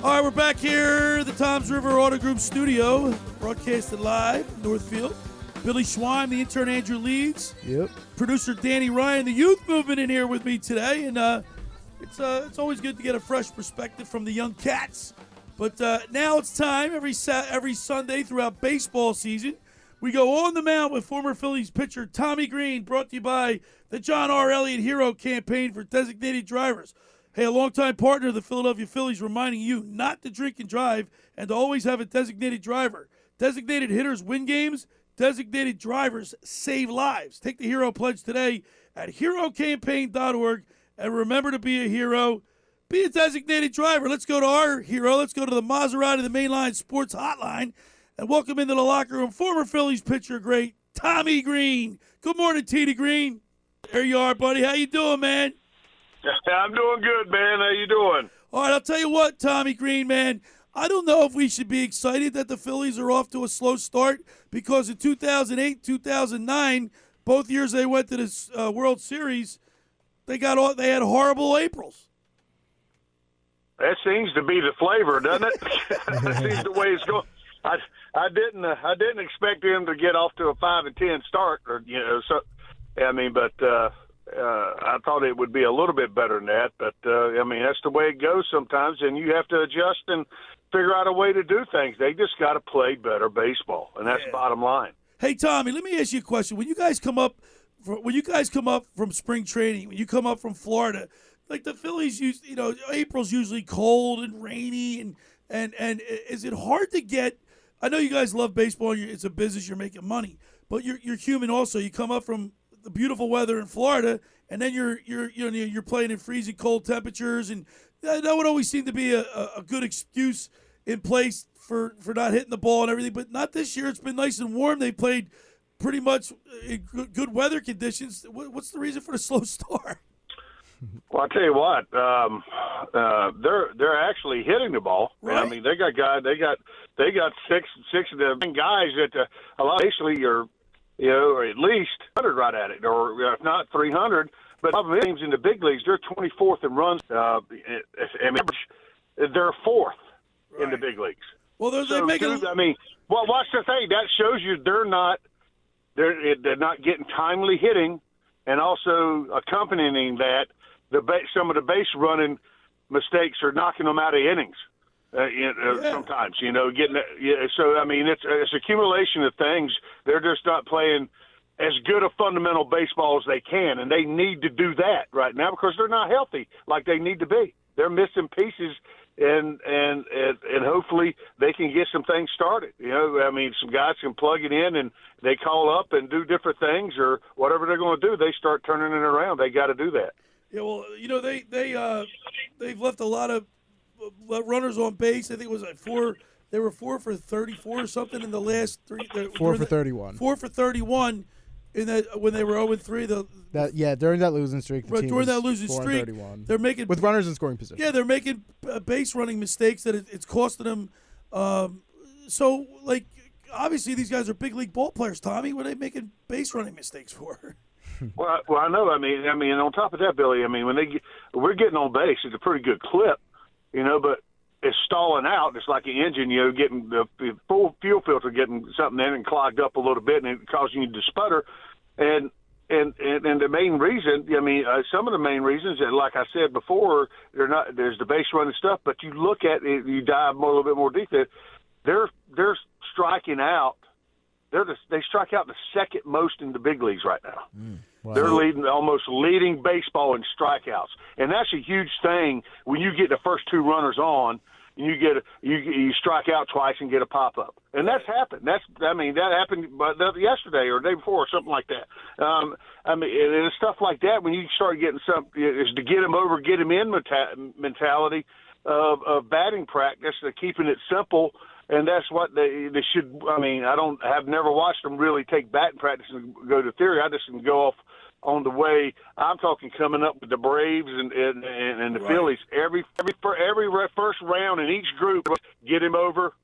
All right, we're back here at the Toms River Auto Group studio, broadcasted live in Northfield. Billy Schweim, the intern Andrew Leeds. Yep. Producer Danny Ryan, the youth movement in here with me today. And it's always good to get a fresh perspective from the young cats. But now it's time, every Sunday throughout baseball season, we go on the mound with former Phillies pitcher Tommy Green, brought to you by the John R. Elliot Hero Campaign for designated drivers. Hey, a longtime partner of the Philadelphia Phillies reminding you not to drink and drive and to always have a designated driver. Designated hitters win games. Designated drivers save lives. Take the Hero Pledge today at herocampaign.org. And remember to be a hero. Be a designated driver. Let's go to our hero. Let's go to the Maserati, the Mainline Sports Hotline, and welcome into the locker room former Phillies pitcher great Tommy Green. Good morning, T.D. Green. There you are, buddy. How you doing, man? I'm doing good, man. How you doing? All right, I'll tell you what, Tommy Green, man. I don't know if we should be excited that the Phillies are off to a slow start because in 2008, 2009, both years they went to this World Series, they had horrible Aprils. That seems to be the flavor, doesn't it? That seems the way it's going. I didn't expect him to get off to a 5-10 start, or but I thought it would be a little bit better than that. But that's the way it goes sometimes, and you have to adjust and figure out a way to do things. They just got to play better baseball, and that's the bottom line. Hey, Tommy, let me ask you a question. When you guys come up from spring training, when you come up from Florida, like the Phillies April's usually cold and rainy, and is it hard to get? I know you guys love baseball. It's a business. You're making money, but you're human also. You come up from the beautiful weather in Florida, and then you're playing in freezing cold temperatures, and that would always seem to be a good excuse in place for not hitting the ball and everything. But not this year. It's been nice and warm. They played pretty much in good weather conditions. What's the reason for the slow start? Well, I'll tell you what, they're actually hitting the ball. Right. I mean, they got six of them guys that a lot basically are, or at least 100 right at it, or if not 300. But other teams in the big leagues, they're 24th in runs. They're fourth in the big leagues. Well, they're making. Well, watch the thing. That shows you they're not getting timely hitting, and also accompanying that, some of the base running mistakes are knocking them out of innings. Sometimes, so I mean, it's accumulation of things. They're just not playing as good a fundamental baseball as they can, and they need to do that right now because they're not healthy like they need to be. They're missing pieces, and hopefully they can get some things started. Some guys can plug it in and they call up and do different things or whatever they're going to do. They start turning it around. They got to do that. Yeah, well, they've left a lot of runners on base. I think it was like four. They were 4 for 34 or something in the last three. 4 for 31. 4 for 31 in that when they were 0-3. During that losing streak. During that losing streak, they're making with runners in scoring position. Yeah, they're making base running mistakes that it's costing them. So, obviously these guys are big league ball players. Tommy, what are they making base running mistakes for? Well, I know. I mean, on top of that, Billy, we're getting on base. It's a pretty good clip, but it's stalling out. It's like an engine, getting the full fuel filter getting something in and clogged up a little bit, and it causing you to sputter. And the main reason, some of the main reasons, and like I said before, there's the base running stuff. But you look at it, you dive a little bit more deep. They're striking out. They strike out the second most in the big leagues right now. Wow. They're almost leading baseball in strikeouts, and that's a huge thing when you get the first two runners on. And you strike out twice and get a pop up, and that's happened. That happened yesterday or the day before or something like that. And stuff like that when you start getting is to get them over, get them in mentality of batting practice, keeping it simple. And that's what they should. I've never watched them really take batting practice and go to theory. I just can go off on the way. I'm talking coming up with the Braves and the Phillies. Every first round in each group, get him over.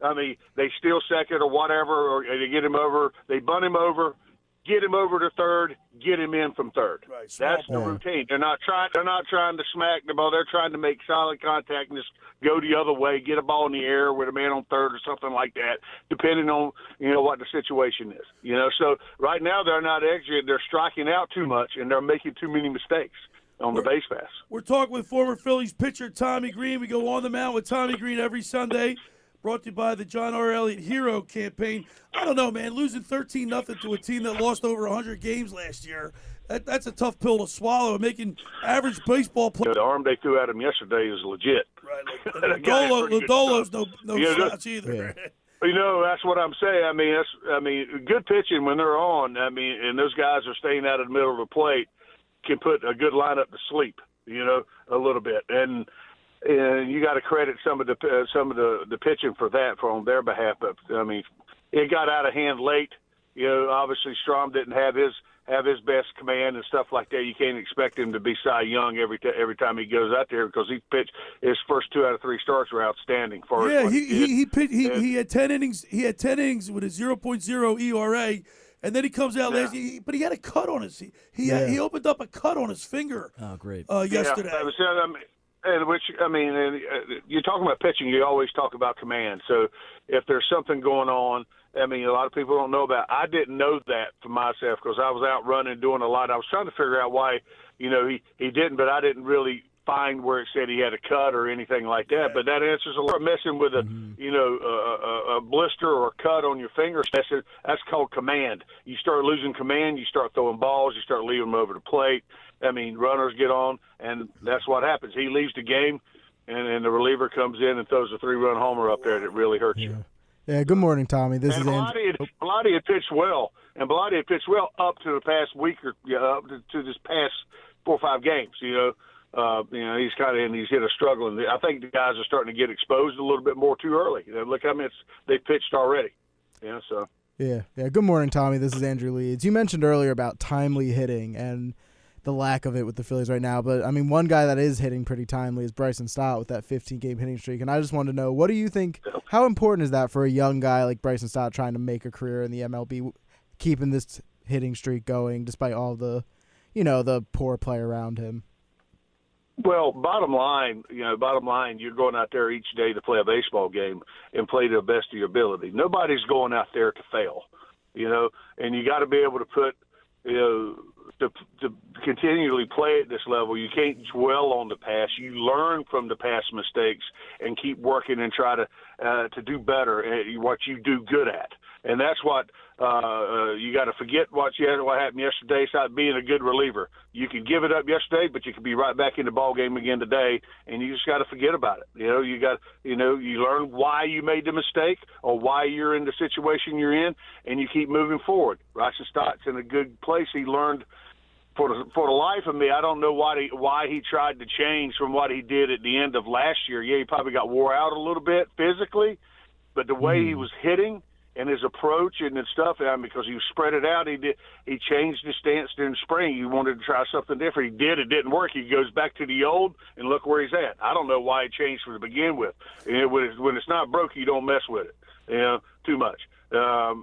They steal second or whatever, or they get him over. They bunt him over, get him over to third, get him in from third. Right, That's the routine. They're not trying to smack the ball. They're trying to make solid contact and just go the other way, get a ball in the air with a man on third or something like that, depending on, what the situation is. So right now they're not executing. They're striking out too much, and they're making too many mistakes on the base pass. We're talking with former Phillies pitcher Tommy Green. We go on the mound with Tommy Green every Sunday. Brought to you by the John R. Elliot Hero Campaign. I don't know, man. Losing 13-0 to a team that lost over 100 games last year, that's a tough pill to swallow. Making average baseball players. The arm they threw at him yesterday is legit. Right. Lodolo's no shots either. Yeah. That's what I'm saying. Good pitching when they're on. And those guys are staying out of the middle of the plate can put a good lineup to sleep. A little bit. And you got to credit some of the pitching for that on their behalf. But it got out of hand late. Obviously Strom didn't have his best command and stuff like that. You can't expect him to be Cy Young every time he goes out there because he pitched his first 2 out of 3 starts were outstanding. He had 10 innings. He had 10 innings with a 0.0 ERA. And then he comes out last year, but he had a cut on his. He opened up a cut on his finger. Oh, great! Yesterday. And you're talking about pitching. You always talk about command. So if there's something going on, a lot of people don't know about. I didn't know that for myself because I was out running, doing a lot. I was trying to figure out why, he didn't, but I didn't really find where it said he had a cut or anything like that. But that answers a lot. Messing with a blister or a cut on your finger, that's called command. You start losing command, you start throwing balls, you start leaving them over the plate. Runners get on, and that's what happens. He leaves the game, and the reliever comes in and throws a 3-run homer up there that really hurts you. Yeah, good morning, Tommy. This is Andrew. Bellotti had pitched well, up to the past week or up to this past 4 or 5 games. He's he's hit a struggle, and I think the guys are starting to get exposed a little bit more too early. Look how much they pitched already. Yeah. Good morning, Tommy. This is Andrew Leeds. You mentioned earlier about timely hitting and the lack of it with the Phillies right now, but one guy that is hitting pretty timely is Bryson Stott with that 15-game hitting streak. And I just wanted to know, what do you think? How important is that for a young guy like Bryson Stott trying to make a career in the MLB, keeping this hitting streak going despite all the, the poor play around him? Well, bottom line, you're going out there each day to play a baseball game and play to the best of your ability. Nobody's going out there to fail, and you got to be able to put, to continually play at this level. You can't dwell on the past. You learn from the past mistakes and keep working and try to do better at what you do good at. And that's what you got to forget what happened yesterday. It's not being a good reliever. You can give it up yesterday, but you can be right back in the ball game again today, and you just got to forget about it. You learn why you made the mistake or why you're in the situation you're in, and you keep moving forward. Bryson Stott's in a good place. He learned. For the life of me, I don't know why he tried to change from what he did at the end of last year. Yeah, he probably got wore out a little bit physically, but the way he was hitting and his approach and stuff, because he spread it out, he changed his stance during spring. He wanted to try something different. He did. It didn't work. He goes back to the old, and look where he's at. I don't know why he changed to begin with. When it's not broke, you don't mess with it, too much. But I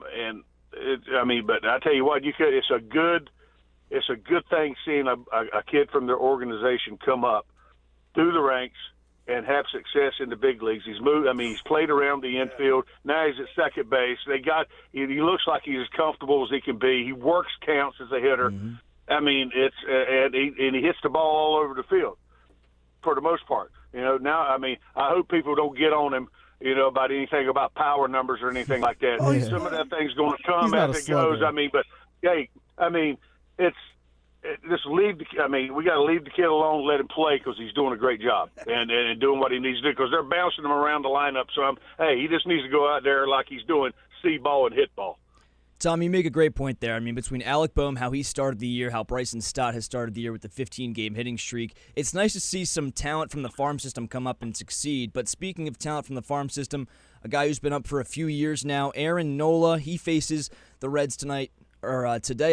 tell you what, it's a good thing seeing a kid from their organization come up through the ranks and have success in the big leagues. He's moved. He's played around the infield. Now he's at second base. He looks like he's as comfortable as he can be. He works counts as a hitter. Mm-hmm. And he hits the ball all over the field for the most part. Now, I hope people don't get on him, about anything about power numbers or anything like that. Oh, yeah. Some of that thing's going to come as it goes. But hey, just we got to leave the kid alone, let him play because he's doing a great job and doing what he needs to do because they're bouncing him around the lineup. So he just needs to go out there like he's doing, see ball and hit ball. Tom, you make a great point there. Between Alec Boehm, how he started the year, how Bryson Stott has started the year with the 15-game hitting streak, it's nice to see some talent from the farm system come up and succeed. But speaking of talent from the farm system, a guy who's been up for a few years now, Aaron Nola, he faces the Reds today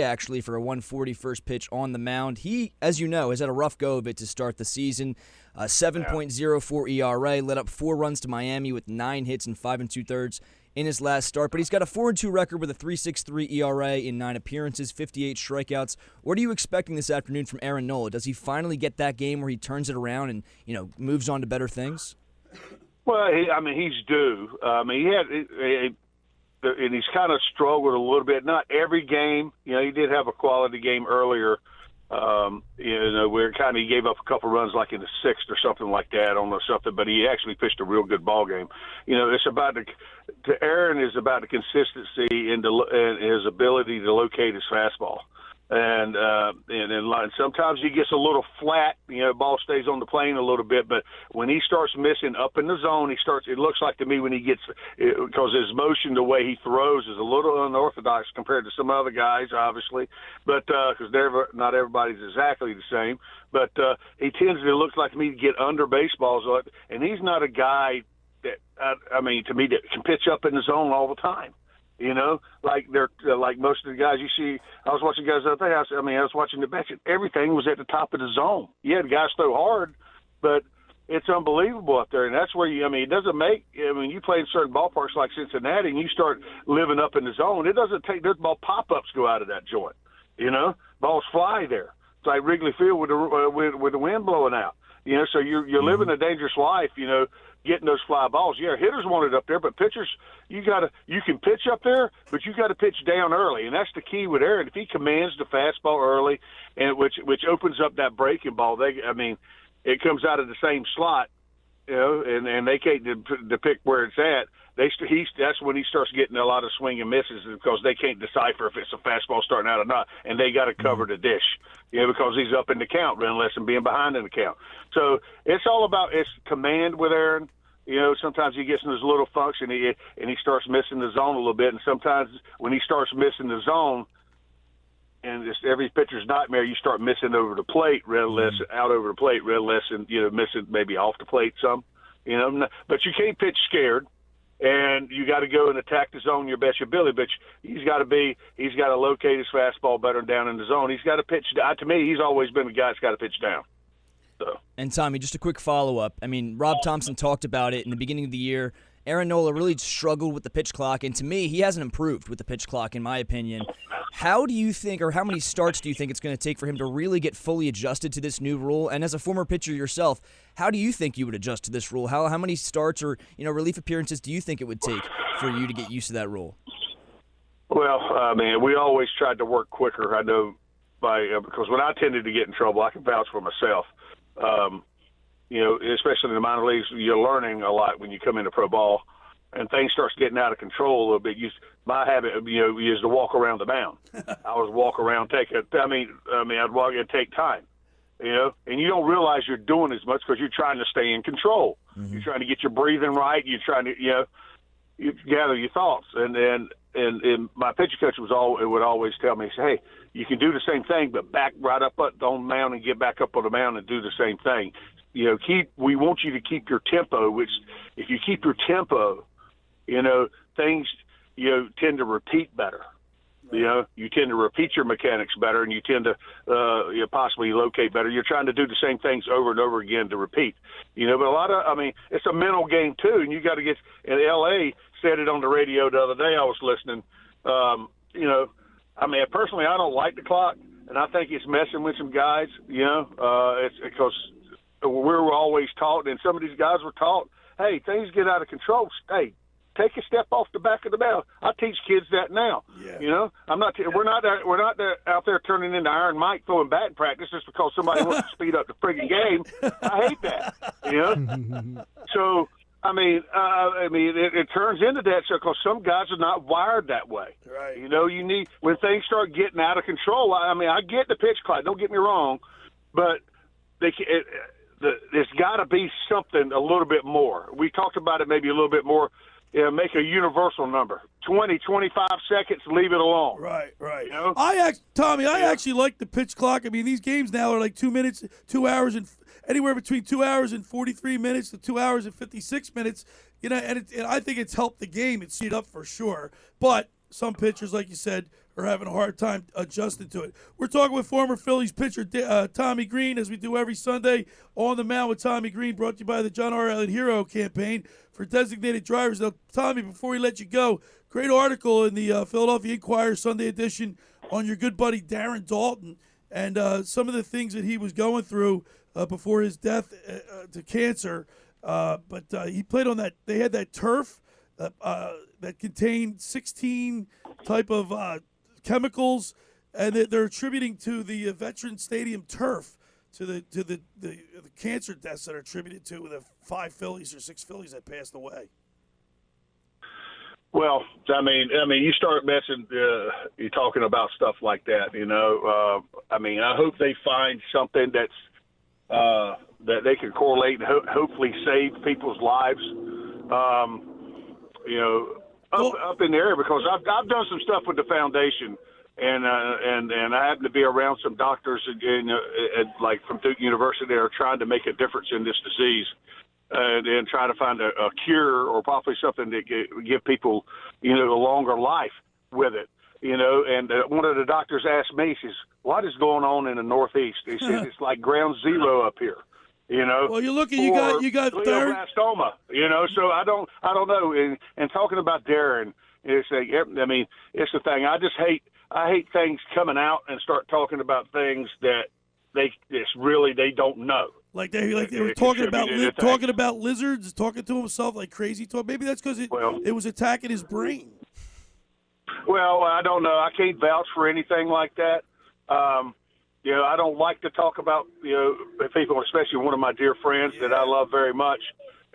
actually for a 140 first pitch on the mound. He, as you know, has had a rough go of it to start the season. 7.04 ERA, led up 4 runs to Miami with 9 hits and 5 2/3 in his last start, but he's got a 4-2 record with a 3.63 ERA in 9 appearances, 58 strikeouts. What are you expecting this afternoon from Aaron Nola? Does he finally get that game where he turns it around and, moves on to better things? Well, he's due. And he's kind of struggled a little bit. Not every game. He did have a quality game earlier. Where he gave up a couple runs like in the sixth or something like that on something, but he actually pitched a real good ball game. It's about to Aaron is about the consistency and his ability to locate his fastball. And sometimes he gets a little flat. Ball stays on the plane a little bit, but when he starts missing up in the zone, it looks like to me when he gets, because his motion, the way he throws is a little unorthodox compared to some other guys, obviously, but because not everybody's exactly the same. But he tends to look like to me to get under baseballs, and he's not a guy that to me that can pitch up in the zone all the time. Like they're like most of the guys you see. I was watching guys the other day. I was watching the bench, and everything was at the top of the zone. Yeah, the guys throw hard, but it's unbelievable up there. And that's where it doesn't make. You play in certain ballparks like Cincinnati, and you start living up in the zone. It doesn't take. There's ball pop-ups go out of that joint. Balls fly there. It's like Wrigley Field with the wind blowing out. So you're living a dangerous life. Getting those fly balls. Yeah, hitters want it up there, but pitchers, you can pitch up there, but you got to pitch down early, and that's the key with Aaron. If he commands the fastball early, and which opens up that breaking ball, it comes out of the same slot, and they can't depict where it's at. That's when he starts getting a lot of swing and misses because they can't decipher if it's a fastball starting out or not, and they got to cover the dish, because he's up in the count unless and being behind in the count. So it's all about command with Aaron. Sometimes he gets in his little funks and he starts missing the zone a little bit, and sometimes when he starts missing the zone, and it's every pitcher's nightmare, you start missing over the plate, out over the plate, and missing maybe off the plate some, but you can't pitch scared. And you got to go and attack the zone your best ability, but he's got to locate his fastball better down in the zone. He's got to pitch. To me, he's always been the guy that's got to pitch down. So. And Tommy, just a quick follow-up. Rob Thompson talked about it in the beginning of the year. Aaron Nola really struggled with the pitch clock, and to me, he hasn't improved with the pitch clock, in my opinion. How do you think, or how many starts do you think it's going to take for him to really get fully adjusted to this new rule? And as a former pitcher yourself, how do you think you would adjust to this rule? How many starts or relief appearances do you think it would take for you to get used to that rule? Well, we always tried to work quicker. I know because when I tended to get in trouble, I can vouch for myself. Especially in the minor leagues, you're learning a lot when you come into pro ball, and things starts getting out of control a little bit. My habit, is to walk around the mound. I was walk around, I'd walk and take time, and you don't realize you're doing as much because you're trying to stay in control. Mm-hmm. You're trying to get your breathing right. You're trying to, you gather your thoughts. And my pitcher coach would always tell me, hey, you can do the same thing, but back right up on the mound and get back up on the mound and do the same thing. We want you to keep your tempo, which if you keep your tempo, things, tend to repeat better. You tend to repeat your mechanics better, and you tend to possibly locate better. You're trying to do the same things over and over again to repeat. But a lot of, it's a mental game too, and you got to get. And L.A. said it on the radio the other day. I was listening. Personally, I don't like the clock, and I think it's messing with some guys. It's because we were always taught, and some of these guys were taught, hey, things get out of control. Hey, take a step off the back of the mound. I teach kids that now. Yeah. I'm not. We're not out there turning into Iron Mike throwing bat practice just because somebody wants to speed up the friggin' game. I hate that. So. It turns into that because some guys are not wired that way. Right. You need when things start getting out of control. I get the pitch clock. Don't get me wrong, but there's got to be something a little bit more. We talked about it maybe a little bit more. Make a universal number. 20, 25 seconds, leave it alone. Right. Tommy, I actually like the pitch clock. These games now are like 2 minutes, 2 hours, and anywhere between 2 hours and 43 minutes to 2 hours and 56 minutes. And I think it's helped the game. It's speed up for sure. But some pitchers, like you said, are having a hard time adjusting to it. We're talking with former Phillies pitcher Tommy Green, as we do every Sunday on the Mound with Tommy Green, brought to you by the John R. Elliot Hero Campaign for designated drivers. Now, Tommy, before we let you go, great article in the Philadelphia Inquirer Sunday edition on your good buddy Darren Dalton and some of the things that he was going through before his death to cancer. But he played on that. They had that turf that contained 16 type of chemicals, and they're attributing to the Veteran Stadium turf to the cancer deaths that are attributed to the 5 Phillies or 6 Phillies that passed away. Well, I mean, you start messing. You're talking about stuff like that, you know. I mean, I hope they find something that's that they can correlate and hopefully save people's lives. You know, up in the area, because I've done some stuff with the foundation, and I happen to be around some doctors like from Duke University that are trying to make a difference in this disease. And try to find a cure or possibly something that give people, you know, a longer life with it, you know. And one of the doctors asked me, he says, "What is going on in the Northeast?" He said, "It's like ground zero up here, you know." Well, you're looking, you got glioblastoma, you know. So I don't know. And talking about Darren, it's I mean, it's the thing. I hate things coming out and start talking about things that they don't know. Like they were talking about lizards, talking to himself like crazy talk. Maybe that's because it was attacking his brain. Well, I don't know. I can't vouch for anything like that. You know, I don't like to talk about, you know, people, especially one of my dear friends that I love very much,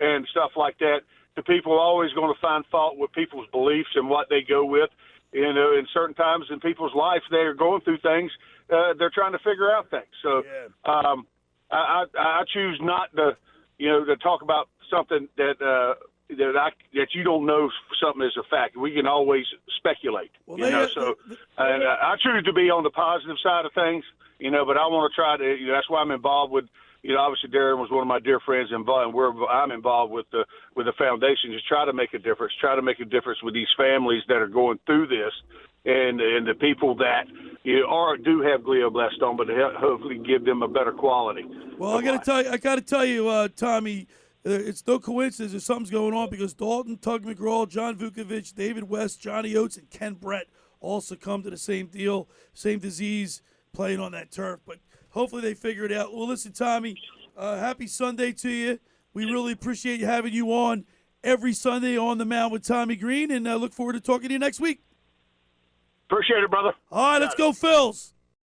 and stuff like that. The people are always going to find fault with people's beliefs and what they go with. You know, in certain times in people's life, they are going through things. They're trying to figure out things. So. Yeah. I choose not to, you know, to talk about something that you don't know something is a fact. We can always speculate, and I choose to be on the positive side of things, you know. But I want to try to, you know, that's why I'm involved with, you know, obviously Darren was one of my dear friends involved, and I'm involved with the foundation to try to make a difference with these families that are going through this. And the people that do have glioblastoma, to hopefully give them a better quality. Well, I got to tell you, Tommy, it's no coincidence that something's going on, because Dalton, Tug McGraw, John Vukovich, David West, Johnny Oates, and Ken Brett all succumbed to the same deal, same disease, playing on that turf. But hopefully they figure it out. Well, listen, Tommy, happy Sunday to you. We really appreciate having you on every Sunday on the Mound with Tommy Green, and I look forward to talking to you next week. Appreciate it, brother. All right, let's go, Phils.